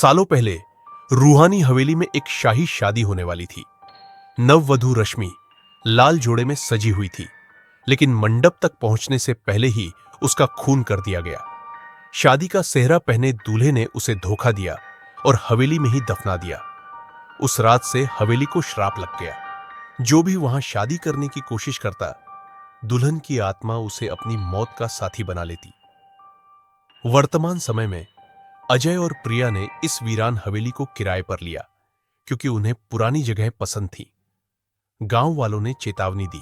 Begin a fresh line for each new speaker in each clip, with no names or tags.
सालों पहले रूहानी हवेली में एक शाही शादी होने वाली थी। नववधू रश्मि लाल जोड़े में सजी हुई थी, लेकिन मंडप तक पहुंचने से पहले ही उसका खून कर दिया गया। शादी का सेहरा पहने दूल्हे ने उसे धोखा दिया और हवेली में ही दफना दिया। उस रात से हवेली को श्राप लग गया। जो भी वहां शादी करने की कोशिश करता, दुल्हन की आत्मा उसे अपनी मौत का साथी बना लेती। वर्तमान समय में अजय और प्रिया ने इस वीरान हवेली को किराए पर लिया, क्योंकि उन्हें पुरानी जगह पसंद थी। गांव वालों ने चेतावनी दी,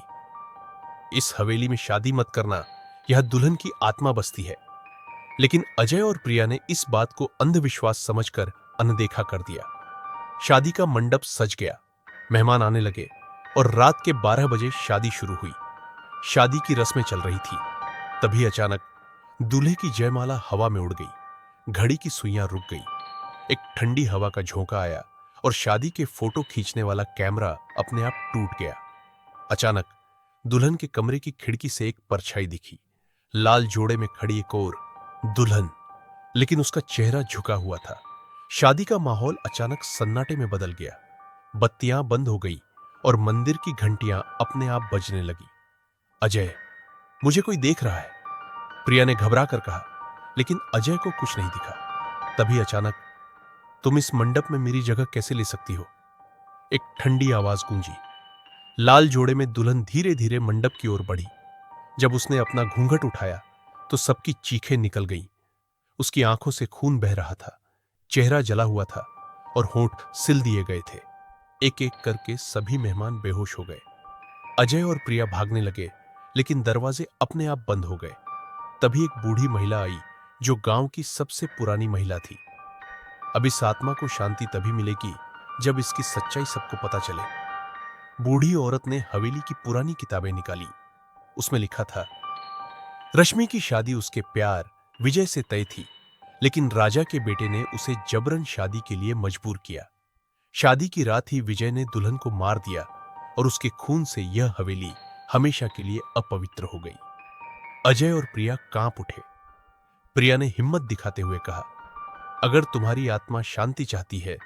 इस हवेली में शादी मत करना, यह दुल्हन की आत्मा बसती है। लेकिन अजय और प्रिया ने इस बात को अंधविश्वास समझकर अनदेखा कर दिया। शादी का मंडप सज गया, मेहमान आने लगे और रात के 12 बजे शादी शुरू हुई। शादी की रस्में चल रही थी, तभी अचानक दूल्हे की जयमाला हवा में उड़ गई। घड़ी की सुइयां रुक गई। एक ठंडी हवा का झोंका आया और शादी के फोटो खींचने वाला कैमरा अपने आप टूट गया। अचानक दुल्हन के कमरे की खिड़की से एक परछाई दिखी। लाल जोड़े में खड़ी एक और दुल्हन, लेकिन उसका चेहरा झुका हुआ था। शादी का माहौल अचानक सन्नाटे में बदल गया। बत्तियां बंद हो गई और मंदिर की घंटियां अपने आप बजने लगी। अजय, मुझे कोई देख रहा है, प्रिया ने घबरा कर कहा, लेकिन अजय को कुछ नहीं दिखा। तभी अचानक, तुम इस मंडप में मेरी जगह कैसे ले सकती हो? एक ठंडी आवाज गूंजी। लाल जोड़े में दुल्हन धीरे धीरे मंडप की ओर बढ़ी। जब उसने अपना घूंघट उठाया तो सबकी चीखें निकल गईं। उसकी आंखों से खून बह रहा था, चेहरा जला हुआ था और होंठ सिल दिए गए थे। एक एक करके सभी मेहमान बेहोश हो गए। अजय और प्रिया भागने लगे, लेकिन दरवाजे अपने आप बंद हो गए। तभी एक बूढ़ी महिला आई, जो गांव की सबसे पुरानी महिला थी। अब इस आत्मा को शांति तभी मिलेगी जब इसकी सच्चाई सबको पता चले। बूढ़ी औरत ने हवेली की पुरानी किताबें निकाली। उसमें लिखा था, रश्मि की शादी उसके प्यार विजय से तय थी, लेकिन राजा के बेटे ने उसे जबरन शादी के लिए मजबूर किया। शादी की रात ही विजय ने दुल्हन को मार दिया और उसके खून से यह हवेली हमेशा के लिए अपवित्र हो गई। अजय और प्रिया कांप उठे। प्रिया ने हिम्मत दिखाते हुए कहा, अगर तुम्हारी आत्मा शांति चाहती है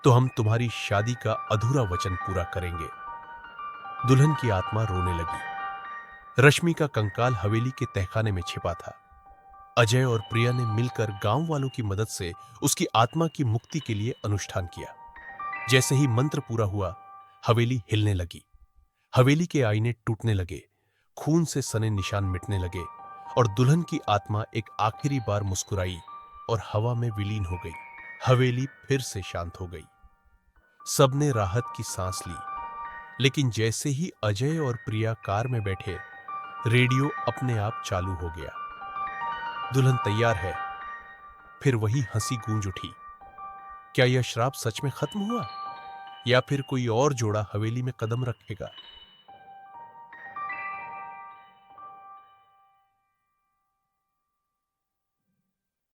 तो हम तुम्हारी शादी का अधूरा वचन पूरा करेंगे। दुल्हन की आत्मा रोने लगी। रश्मि का कंकाल हवेली के तहखाने में छिपा था। अजय और प्रिया ने मिलकर गांव वालों की मदद से उसकी आत्मा की मुक्ति के लिए अनुष्ठान किया। जैसे ही मंत्र पूरा हुआ, हवेली हिलने लगी। हवेली के आईने टूटने लगे, खून से सने निशान मिटने लगे और दुल्हन की आत्मा एक आखिरी बार मुस्कुराई और हवा में विलीन हो गई। हवेली फिर से शांत हो गई। सबने राहत की सांस ली। लेकिन जैसे ही अजय और प्रिया कार में बैठे, रेडियो अपने आप चालू हो गया। दुल्हन तैयार है। फिर वही हंसी गूंज उठी। क्या यह श्राप सच में खत्म हुआ, या फिर कोई और जोड़ा हवेली में कदम रखेगा?